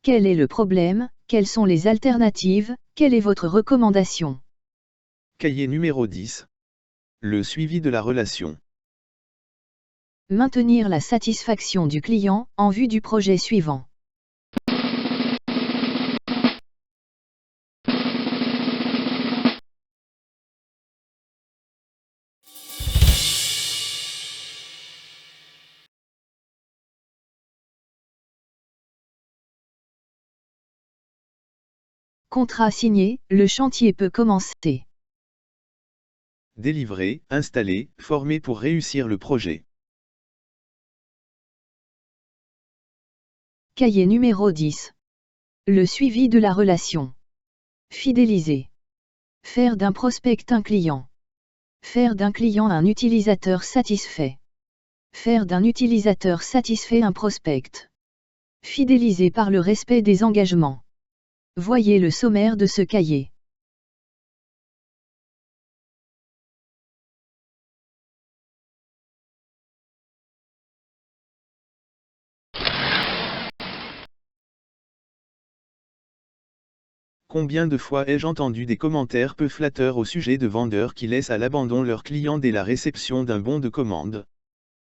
Quel est le problème? Quelles sont les alternatives? Quelle est votre recommandation? Cahier numéro 10. Le suivi de la relation. Maintenir la satisfaction du client en vue du projet suivant. Contrat signé, le chantier peut commencer. Délivrer, installer, former pour réussir le projet. Cahier numéro 10. Le suivi de la relation. Fidéliser. Faire d'un prospect un client. Faire d'un client un utilisateur satisfait. Faire d'un utilisateur satisfait un prospect. Fidéliser par le respect des engagements. Voyez le sommaire de ce cahier. Combien de fois ai-je entendu des commentaires peu flatteurs au sujet de vendeurs qui laissent à l'abandon leurs clients dès la réception d'un bon de commande.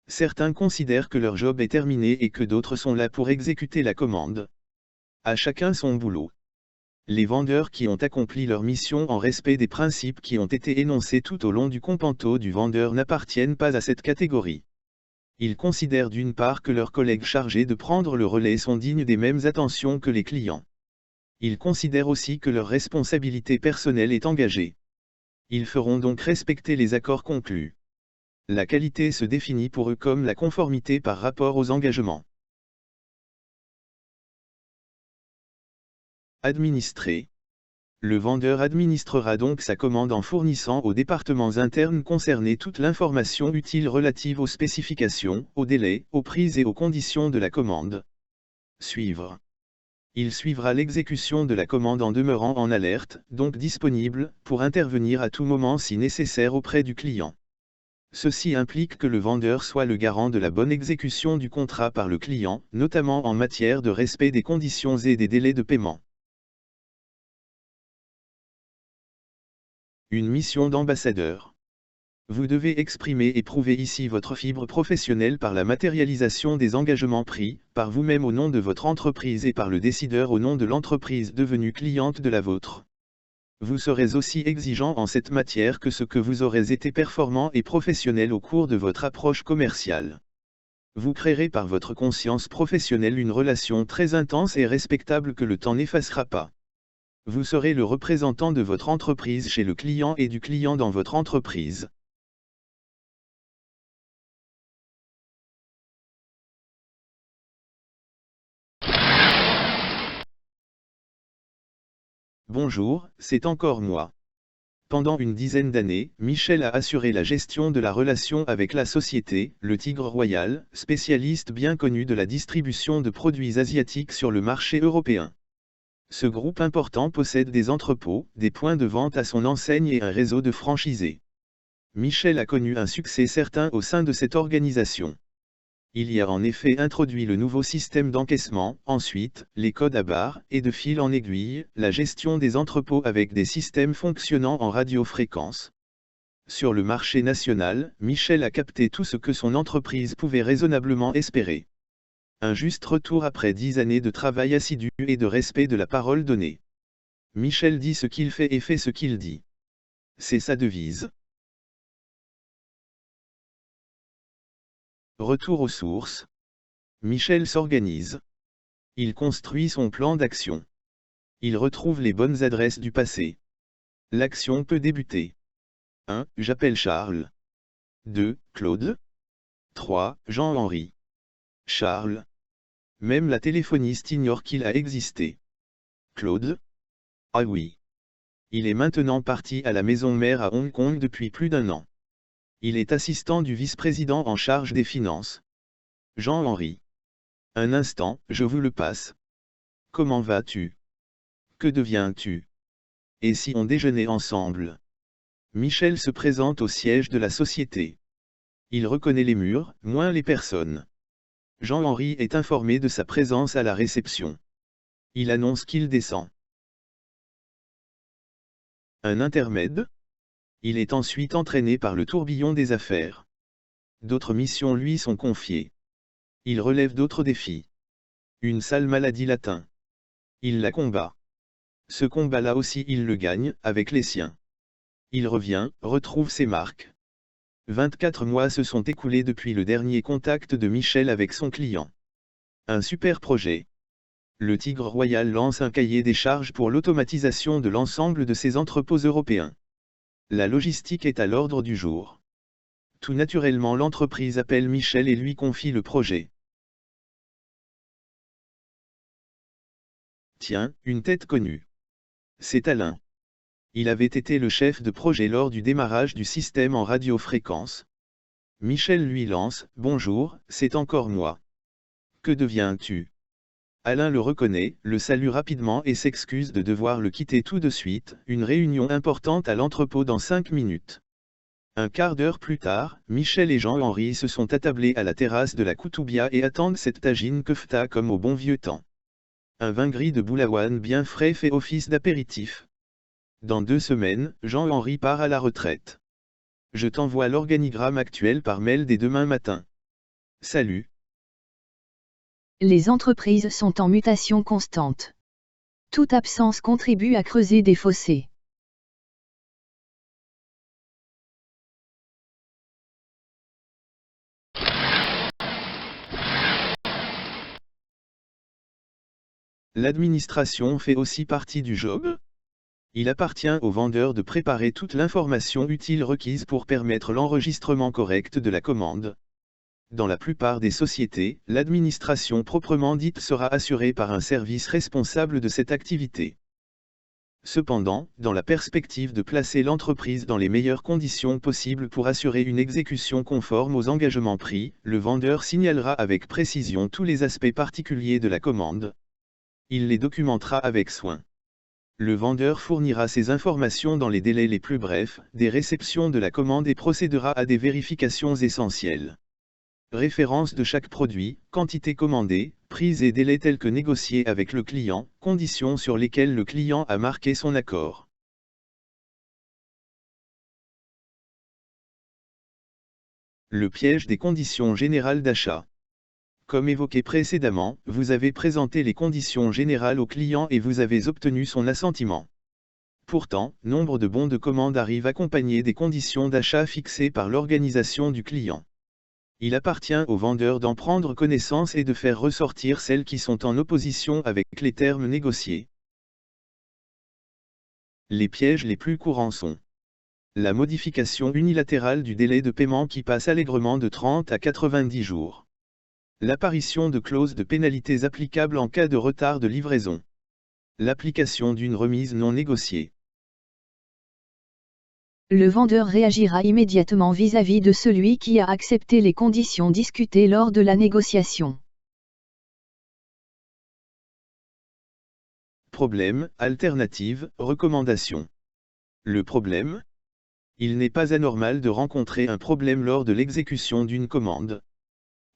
Certains considèrent que leur job est terminé et que d'autres sont là pour exécuter la commande. À chacun son boulot. Les vendeurs qui ont accompli leur mission en respect des principes qui ont été énoncés tout au long du companto du vendeur n'appartiennent pas à cette catégorie. Ils considèrent d'une part que leurs collègues chargés de prendre le relais sont dignes des mêmes attentions que les clients. Ils considèrent aussi que leur responsabilité personnelle est engagée. Ils feront donc respecter les accords conclus. La qualité se définit pour eux comme la conformité par rapport aux engagements. Administrer. Le vendeur administrera donc sa commande en fournissant aux départements internes concernés toute l'information utile relative aux spécifications, aux délais, aux prix et aux conditions de la commande. Suivre. Il suivra l'exécution de la commande en demeurant en alerte, donc disponible, pour intervenir à tout moment si nécessaire auprès du client. Ceci implique que le vendeur soit le garant de la bonne exécution du contrat par le client, notamment en matière de respect des conditions et des délais de paiement. Une mission d'ambassadeur. Vous devez exprimer et prouver ici votre fibre professionnelle par la matérialisation des engagements pris, par vous-même au nom de votre entreprise et par le décideur au nom de l'entreprise devenue cliente de la vôtre. Vous serez aussi exigeant en cette matière que ce que vous aurez été performant et professionnel au cours de votre approche commerciale. Vous créerez par votre conscience professionnelle une relation très intense et respectable que le temps n'effacera pas. Vous serez le représentant de votre entreprise chez le client et du client dans votre entreprise. Bonjour, c'est encore moi. Pendant une dizaine d'années, Michel a assuré la gestion de la relation avec la société, le Tigre Royal, spécialiste bien connu de la distribution de produits asiatiques sur le marché européen. Ce groupe important possède des entrepôts, des points de vente à son enseigne et un réseau de franchisés. Michel a connu un succès certain au sein de cette organisation. Il y a en effet introduit le nouveau système d'encaissement, ensuite, les codes à barres, et de fil en aiguille, la gestion des entrepôts avec des systèmes fonctionnant en radiofréquence. Sur le marché national, Michel a capté tout ce que son entreprise pouvait raisonnablement espérer. Un juste retour après 10 années de travail assidu et de respect de la parole donnée. Michel dit ce qu'il fait et fait ce qu'il dit. C'est sa devise. Retour aux sources. Michel s'organise. Il construit son plan d'action. Il retrouve les bonnes adresses du passé. L'action peut débuter. 1. J'appelle Charles. 2. Claude. 3. Jean-Henri. Charles. Même la téléphoniste ignore qu'il a existé. Claude. Ah oui. Il est maintenant parti à la maison mère à Hong Kong depuis plus d'1 an. Il est assistant du vice-président en charge des finances. Jean-Henri. Un instant, je vous le passe. Comment vas-tu? Que deviens-tu? Et si on déjeunait ensemble? Michel se présente au siège de la société. Il reconnaît les murs, moins les personnes. Jean-Henri est informé de sa présence à la réception. Il annonce qu'il descend. Un intermède? Il est ensuite entraîné par le tourbillon des affaires. D'autres missions lui sont confiées. Il relève d'autres défis. Une sale maladie l'atteint. Il la combat. Ce combat-là aussi il le gagne, avec les siens. Il revient, retrouve ses marques. 24 mois se sont écoulés depuis le dernier contact de Michel avec son client. Un super projet. Le Tigre Royal lance un cahier des charges pour l'automatisation de l'ensemble de ses entrepôts européens. La logistique est à l'ordre du jour. Tout naturellement l'entreprise appelle Michel et lui confie le projet. Tiens, une tête connue. C'est Alain. Il avait été le chef de projet lors du démarrage du système en radiofréquence. Michel lui lance « Bonjour, c'est encore moi. Que deviens-tu » Alain le reconnaît, le salue rapidement et s'excuse de devoir le quitter tout de suite, une réunion importante à l'entrepôt dans 5 minutes. Un quart d'heure plus tard, Michel et Jean-Henri se sont attablés à la terrasse de la Koutoubia et attendent cette tagine kefta comme au bon vieux temps. Un vin gris de Boulaouane bien frais fait office d'apéritif. Dans 2 semaines, Jean-Henri part à la retraite. Je t'envoie l'organigramme actuel par mail dès demain matin. Salut. Les entreprises sont en mutation constante. Toute absence contribue à creuser des fossés. L'administration fait aussi partie du job? Il appartient au vendeur de préparer toute l'information utile requise pour permettre l'enregistrement correct de la commande. Dans la plupart des sociétés, l'administration proprement dite sera assurée par un service responsable de cette activité. Cependant, dans la perspective de placer l'entreprise dans les meilleures conditions possibles pour assurer une exécution conforme aux engagements pris, le vendeur signalera avec précision tous les aspects particuliers de la commande. Il les documentera avec soin. Le vendeur fournira ces informations dans les délais les plus brefs, des réceptions de la commande et procédera à des vérifications essentielles. Référence de chaque produit, quantité commandée, prix et délai tels que négociés avec le client, conditions sur lesquelles le client a marqué son accord. Le piège des conditions générales d'achat. Comme évoqué précédemment, vous avez présenté les conditions générales au client et vous avez obtenu son assentiment. Pourtant, nombre de bons de commande arrivent accompagnés des conditions d'achat fixées par l'organisation du client. Il appartient au vendeur d'en prendre connaissance et de faire ressortir celles qui sont en opposition avec les termes négociés. Les pièges les plus courants sont la modification unilatérale du délai de paiement qui passe allègrement de 30 à 90 jours. L'apparition de clauses de pénalités applicables en cas de retard de livraison. L'application d'une remise non négociée. Le vendeur réagira immédiatement vis-à-vis de celui qui a accepté les conditions discutées lors de la négociation. Problème, alternative, recommandation. Le problème? Il n'est pas anormal de rencontrer un problème lors de l'exécution d'une commande.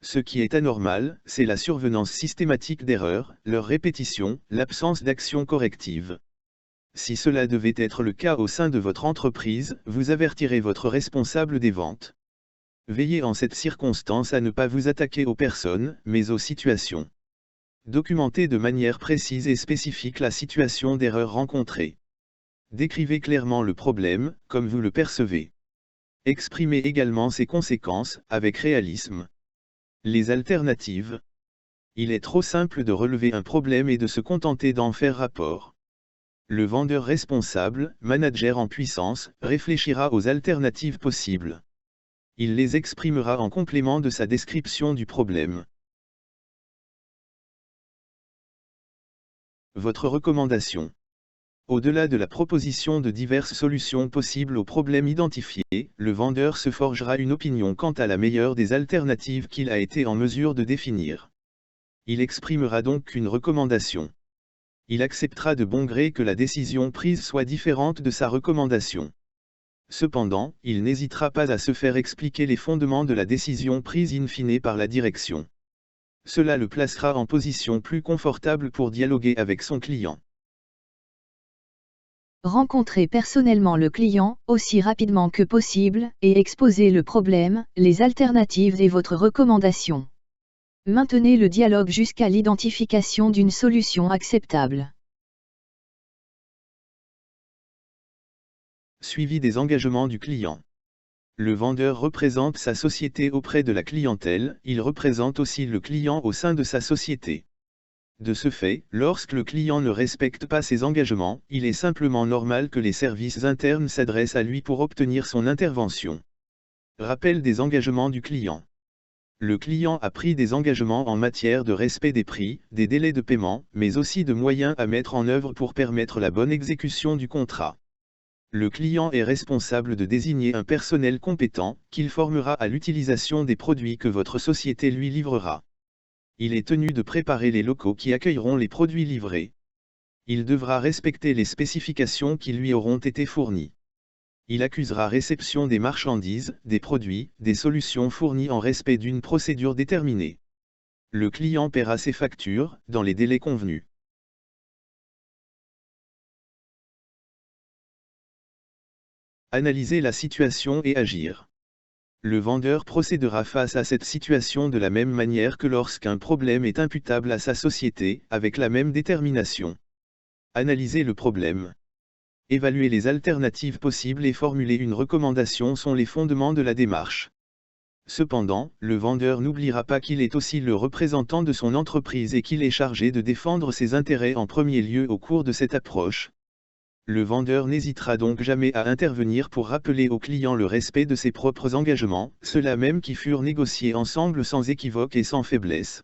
Ce qui est anormal, c'est la survenance systématique d'erreurs, leur répétition, l'absence d'action corrective. Si cela devait être le cas au sein de votre entreprise, vous avertirez votre responsable des ventes. Veillez en cette circonstance à ne pas vous attaquer aux personnes, mais aux situations. Documentez de manière précise et spécifique la situation d'erreur rencontrée. Décrivez clairement le problème, comme vous le percevez. Exprimez également ses conséquences, avec réalisme. Les alternatives. Il est trop simple de relever un problème et de se contenter d'en faire rapport. Le vendeur responsable, manager en puissance, réfléchira aux alternatives possibles. Il les exprimera en complément de sa description du problème. Votre recommandation. Au-delà de la proposition de diverses solutions possibles aux problèmes identifiés, le vendeur se forgera une opinion quant à la meilleure des alternatives qu'il a été en mesure de définir. Il exprimera donc une recommandation. Il acceptera de bon gré que la décision prise soit différente de sa recommandation. Cependant, il n'hésitera pas à se faire expliquer les fondements de la décision prise in fine par la direction. Cela le placera en position plus confortable pour dialoguer avec son client. Rencontrez personnellement le client, aussi rapidement que possible, et exposez le problème, les alternatives et votre recommandation. Maintenez le dialogue jusqu'à l'identification d'une solution acceptable. Suivi des engagements du client. Le vendeur représente sa société auprès de la clientèle, il représente aussi le client au sein de sa société. De ce fait, lorsque le client ne respecte pas ses engagements, il est simplement normal que les services internes s'adressent à lui pour obtenir son intervention. Rappel des engagements du client. Le client a pris des engagements en matière de respect des prix, des délais de paiement, mais aussi de moyens à mettre en œuvre pour permettre la bonne exécution du contrat. Le client est responsable de désigner un personnel compétent, qu'il formera à l'utilisation des produits que votre société lui livrera. Il est tenu de préparer les locaux qui accueilleront les produits livrés. Il devra respecter les spécifications qui lui auront été fournies. Il accusera réception des marchandises, des produits, des solutions fournies en respect d'une procédure déterminée. Le client paiera ses factures, dans les délais convenus. Analyser la situation et agir. Le vendeur procédera face à cette situation de la même manière que lorsqu'un problème est imputable à sa société, avec la même détermination. Analyser le problème. Évaluer les alternatives possibles et formuler une recommandation sont les fondements de la démarche. Cependant, le vendeur n'oubliera pas qu'il est aussi le représentant de son entreprise et qu'il est chargé de défendre ses intérêts en premier lieu au cours de cette approche. Le vendeur n'hésitera donc jamais à intervenir pour rappeler au client le respect de ses propres engagements, ceux-là même qui furent négociés ensemble sans équivoque et sans faiblesse.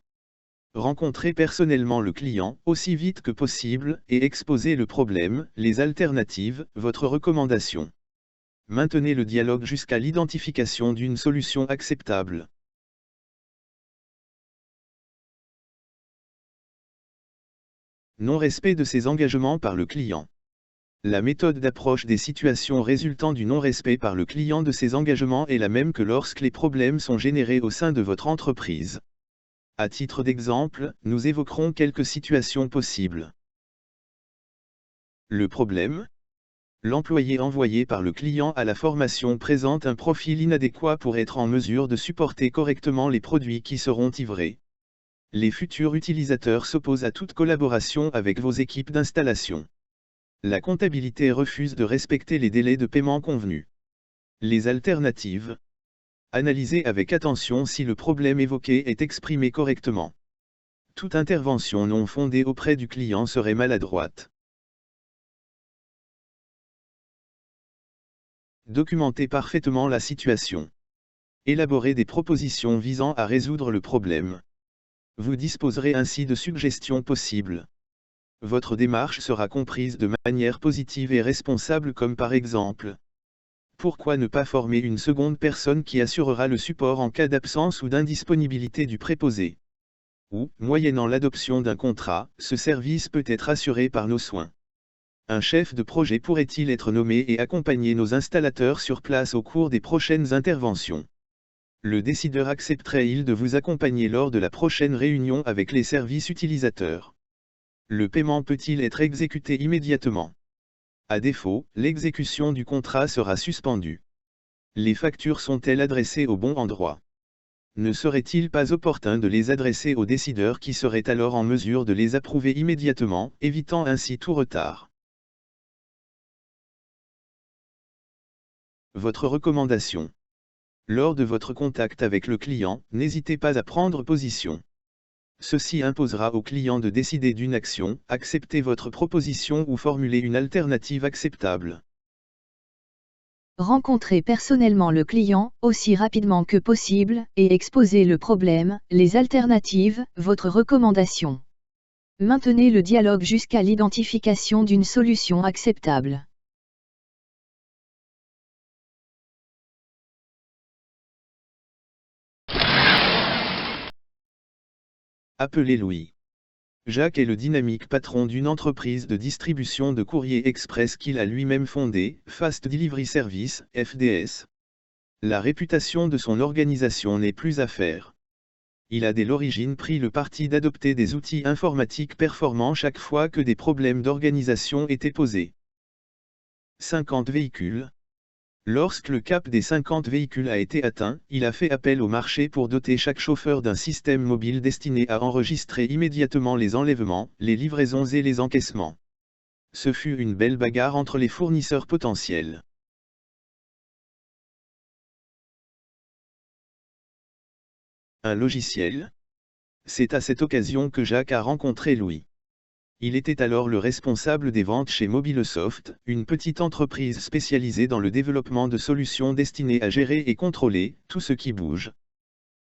Rencontrez personnellement le client, aussi vite que possible, et exposez le problème, les alternatives, votre recommandation. Maintenez le dialogue jusqu'à l'identification d'une solution acceptable. Non-respect de ses engagements par le client. La méthode d'approche des situations résultant du non-respect par le client de ses engagements est la même que lorsque les problèmes sont générés au sein de votre entreprise. À titre d'exemple, nous évoquerons quelques situations possibles. Le problème. L'employé envoyé par le client à la formation présente un profil inadéquat pour être en mesure de supporter correctement les produits qui seront livrés. Les futurs utilisateurs s'opposent à toute collaboration avec vos équipes d'installation. La comptabilité refuse de respecter les délais de paiement convenus. Les alternatives. Analysez avec attention si le problème évoqué est exprimé correctement. Toute intervention non fondée auprès du client serait maladroite. Documentez parfaitement la situation. Élaborez des propositions visant à résoudre le problème. Vous disposerez ainsi de suggestions possibles. Votre démarche sera comprise de manière positive et responsable comme par exemple: pourquoi ne pas former une seconde personne qui assurera le support en cas d'absence ou d'indisponibilité du préposé? Ou, moyennant l'adoption d'un contrat, ce service peut être assuré par nos soins. Un chef de projet pourrait-il être nommé et accompagner nos installateurs sur place au cours des prochaines interventions? Le décideur accepterait-il de vous accompagner lors de la prochaine réunion avec les services utilisateurs? Le paiement peut-il être exécuté immédiatement? À défaut, l'exécution du contrat sera suspendue. Les factures sont-elles adressées au bon endroit? Ne serait-il pas opportun de les adresser au décideur qui serait alors en mesure de les approuver immédiatement, évitant ainsi tout retard? Votre recommandation. Lors de votre contact avec le client, n'hésitez pas à prendre position. Ceci imposera au client de décider d'une action, accepter votre proposition ou formuler une alternative acceptable. Rencontrez personnellement le client, aussi rapidement que possible, et exposez le problème, les alternatives, votre recommandation. Maintenez le dialogue jusqu'à l'identification d'une solution acceptable. Appelez Louis. Jacques est le dynamique patron d'une entreprise de distribution de courrier express qu'il a lui-même fondée, Fast Delivery Service, FDS. La réputation de son organisation n'est plus à faire. Il a dès l'origine pris le parti d'adopter des outils informatiques performants chaque fois que des problèmes d'organisation étaient posés. 50 véhicules. Lorsque le cap des 50 véhicules a été atteint, il a fait appel au marché pour doter chaque chauffeur d'un système mobile destiné à enregistrer immédiatement les enlèvements, les livraisons et les encaissements. Ce fut une belle bagarre entre les fournisseurs potentiels. Un logiciel? C'est à cette occasion que Jacques a rencontré Louis. Il était alors le responsable des ventes chez Mobilesoft, une petite entreprise spécialisée dans le développement de solutions destinées à gérer et contrôler tout ce qui bouge.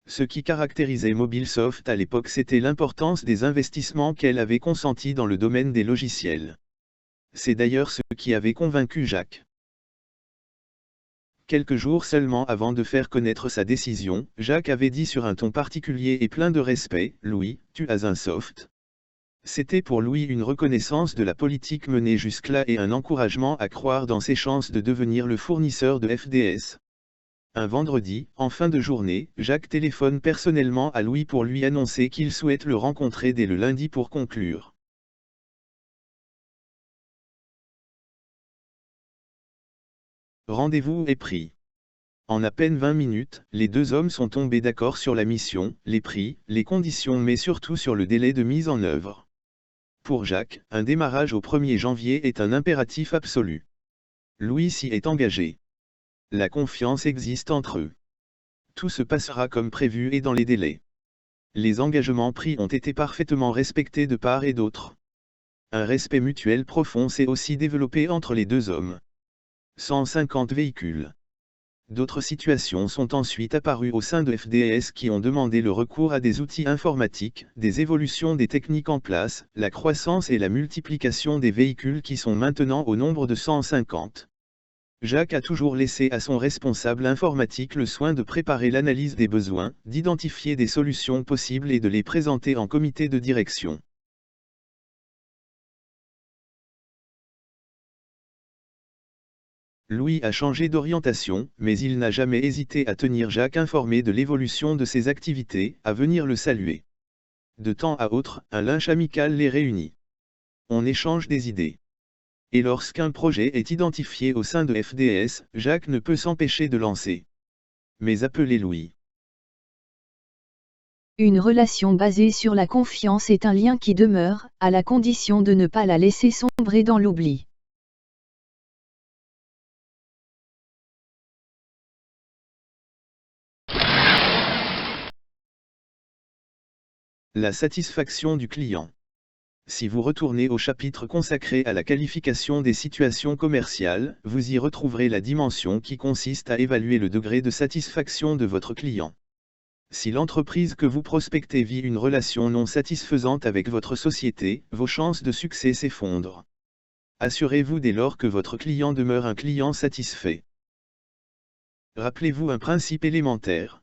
Ce qui caractérisait Mobilesoft à l'époque, c'était l'importance des investissements qu'elle avait consentis dans le domaine des logiciels. C'est d'ailleurs ce qui avait convaincu Jacques. Quelques jours seulement avant de faire connaître sa décision, Jacques avait dit sur un ton particulier et plein de respect, « Louis, tu as un soft ». C'était pour Louis une reconnaissance de la politique menée jusque-là et un encouragement à croire dans ses chances de devenir le fournisseur de FDS. Un vendredi, en fin de journée, Jacques téléphone personnellement à Louis pour lui annoncer qu'il souhaite le rencontrer dès le lundi pour conclure. Rendez-vous est pris. En à peine 20 minutes, les deux hommes sont tombés d'accord sur la mission, les prix, les conditions mais surtout sur le délai de mise en œuvre. Pour Jacques, un démarrage au 1er janvier est un impératif absolu. Louis s'y est engagé. La confiance existe entre eux. Tout se passera comme prévu et dans les délais. Les engagements pris ont été parfaitement respectés de part et d'autre. Un respect mutuel profond s'est aussi développé entre les deux hommes. 150 véhicules. D'autres situations sont ensuite apparues au sein de FDS qui ont demandé le recours à des outils informatiques, des évolutions des techniques en place, la croissance et la multiplication des véhicules qui sont maintenant au nombre de 150. Jacques a toujours laissé à son responsable informatique le soin de préparer l'analyse des besoins, d'identifier des solutions possibles et de les présenter en comité de direction. Louis a changé d'orientation, mais il n'a jamais hésité à tenir Jacques informé de l'évolution de ses activités, à venir le saluer. De temps à autre, un lunch amical les réunit. On échange des idées. Et lorsqu'un projet est identifié au sein de FDS, Jacques ne peut s'empêcher de lancer. Mais appelez Louis. Une relation basée sur la confiance est un lien qui demeure, à la condition de ne pas la laisser sombrer dans l'oubli. La satisfaction du client. Si vous retournez au chapitre consacré à la qualification des situations commerciales, vous y retrouverez la dimension qui consiste à évaluer le degré de satisfaction de votre client. Si l'entreprise que vous prospectez vit une relation non satisfaisante avec votre société, vos chances de succès s'effondrent. Assurez-vous dès lors que votre client demeure un client satisfait. Rappelez-vous un principe élémentaire.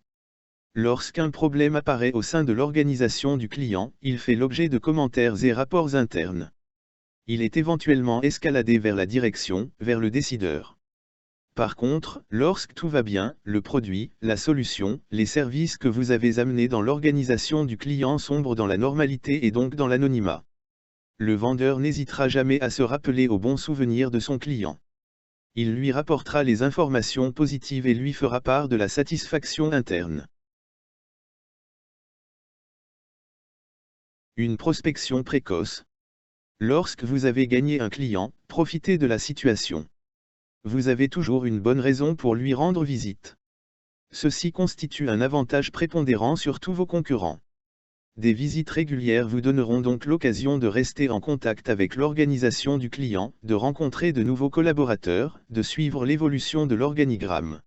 Lorsqu'un problème apparaît au sein de l'organisation du client, il fait l'objet de commentaires et rapports internes. Il est éventuellement escaladé vers la direction, vers le décideur. Par contre, lorsque tout va bien, le produit, la solution, les services que vous avez amenés dans l'organisation du client sombrent dans la normalité et donc dans l'anonymat. Le vendeur n'hésitera jamais à se rappeler au bon souvenir de son client. Il lui rapportera les informations positives et lui fera part de la satisfaction interne. Une prospection précoce. Lorsque vous avez gagné un client, profitez de la situation. Vous avez toujours une bonne raison pour lui rendre visite. Ceci constitue un avantage prépondérant sur tous vos concurrents. Des visites régulières vous donneront donc l'occasion de rester en contact avec l'organisation du client, de rencontrer de nouveaux collaborateurs, de suivre l'évolution de l'organigramme.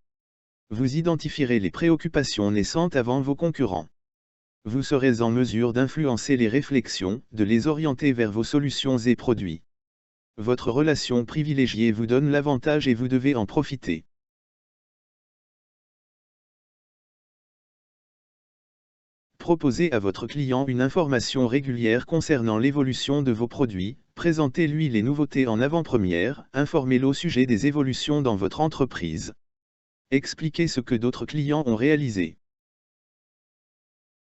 Vous identifierez les préoccupations naissantes avant vos concurrents. Vous serez en mesure d'influencer les réflexions, de les orienter vers vos solutions et produits. Votre relation privilégiée vous donne l'avantage et vous devez en profiter. Proposez à votre client une information régulière concernant l'évolution de vos produits, présentez-lui les nouveautés en avant-première, informez-le au sujet des évolutions dans votre entreprise. Expliquez ce que d'autres clients ont réalisé.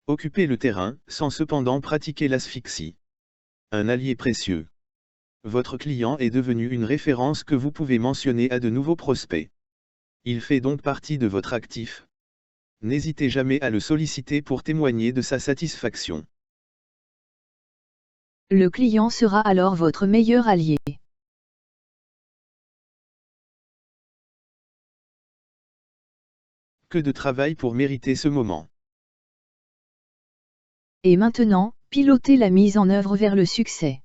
Occupez le terrain, sans cependant pratiquer l'asphyxie. Un allié précieux. Votre client est devenu une référence que vous pouvez mentionner à de nouveaux prospects. Il fait donc partie de votre actif. N'hésitez jamais à le solliciter pour témoigner de sa satisfaction. Le client sera alors votre meilleur allié. Que de travail pour mériter ce moment. Et maintenant, pilotez la mise en œuvre vers le succès.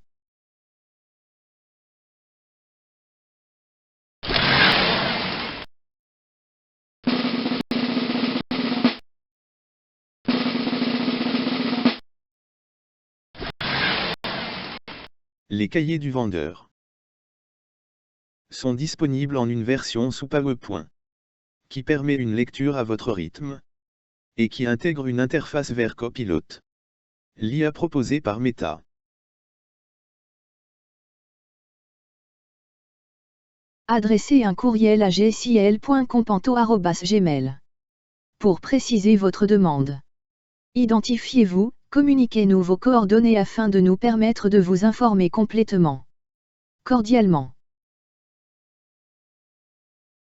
Les cahiers du vendeur sont disponibles en une version sous PowerPoint, qui permet une lecture à votre rythme, et qui intègre une interface vers Copilot, l'IA proposée par Meta. Adressez un courriel à gcl.companto@gmail. Pour préciser votre demande. Identifiez-vous, communiquez-nous vos coordonnées afin de nous permettre de vous informer complètement. Cordialement.